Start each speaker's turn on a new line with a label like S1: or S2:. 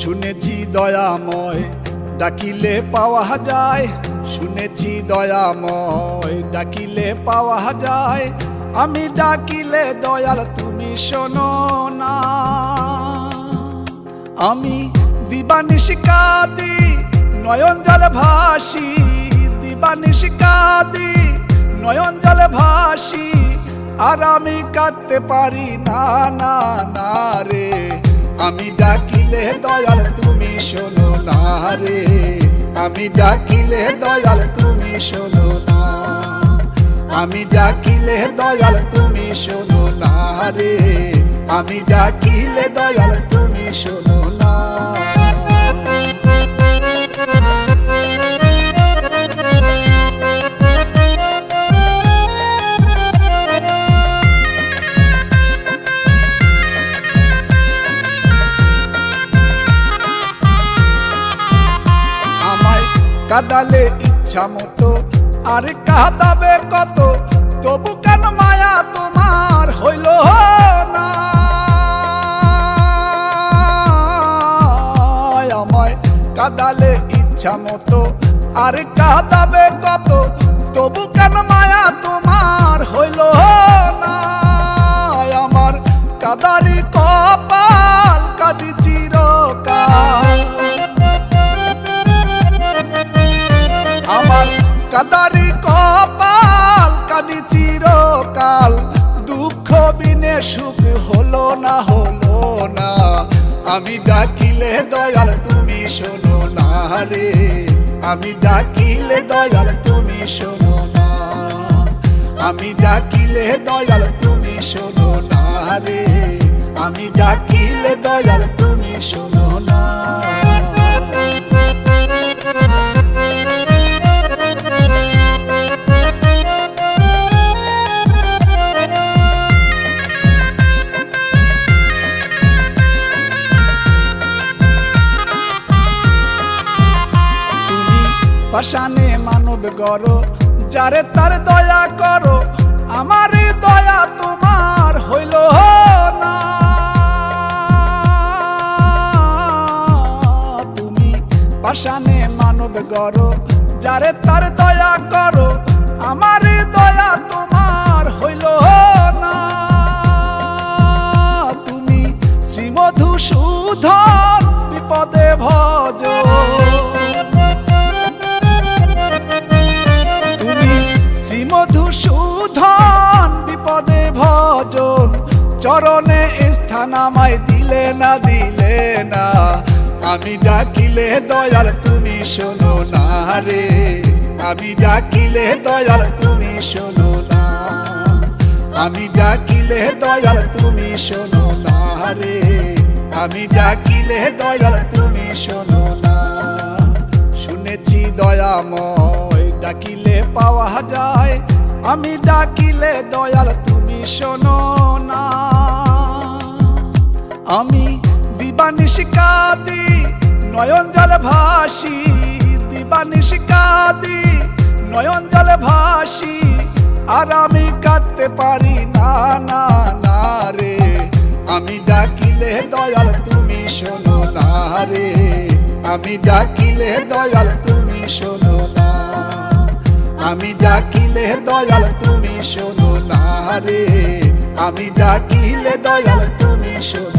S1: শুনেছি দয়াময় ডাকিলে পাওয়া যায়, শুনেছি দয়াময় ডাকিলে পাওয়া যায়। আমি ডাকিলে দয়াল তুমি শোনো না। আমি দিবানিশি কাঁদি নয়ন জলে ভাসি, দিবানিশি কাঁদি নয়ন জলে ভাসি। আর আমি কাঁদতে পারি না না না রে। আমি ডাকিলে দয়াল তুমি শোনো না রে। আমি ডাকিলে দয়াল তুমি শোনো না। আমি ডাকিলে দয়াল তুমি শোনো না রে। আমি ডাকিলে দয়াল তুমি শোনো না। কাঁদালে ইচ্ছা মতো আর কাঁদাবে কত, তবু কেন মায়া তোমার হইল না। আমায় কাঁদালে ইচ্ছা মতো আর কাঁদাবে কত, তবু কেন মায়া তোমার হইল না। আমার কাদারি কপাল কাঁদি চিরকাল, আমার কাদারি কপাল কাঁদি চিরকাল। দুঃখ বিনে সুখ হলো না হলো না। আমি ডাকিলে দয়াল তুমি শোনো না রে। আমি ডাকিলে দয়াল তুমি শোনো না। আমি ডাকিলে দয়াল তুমি শোনো না রে। আমি ডাকিলে দয়াল তুমি শোনো না। পাশানে মানব গড় যারে তার দয়া করো। আমার দয়া তোমার হইল না। তুমি পাশানে মানব গড় যারে তার দয়া করো। আমার দয়া তোমার হইল না। তুমি শ্রীমধুসূদন বিপদে ভজ, মধুসূদন বিপদে ভজন। চরণে স্থান আমায় দিলে না দিলে না। আমি ডাকিলে দয়াল তুমি শোনো না রে। আমি ডাকিলে দয়াল তুমি শোনো না। আমি ডাকিলে দয়াল তুমি শোনো না রে। আমি ডাকিলে দয়াল তুমি শোনো না। শুনেছি দয়াময় ডাকিলে পাওয়া যায়। আমি ডাকিলে দয়াল তুমি শোনো না। আমি দিবানিশি কাঁদি নয়ন জলে ভাসি, দিবানিশি কাঁদি নয়ন জলে ভাসি। আর আমি কাঁদতে পারি না না না রে। আমি ডাকিলে দয়াল তুমি শোনো না রে। আমি ডাকিলে দয়াল তুমি শোনো না। আমি ডাকিলে দয়াল তুমি শোনো না রে। আমি ডাকিলে দয়াল তুমি শোনো।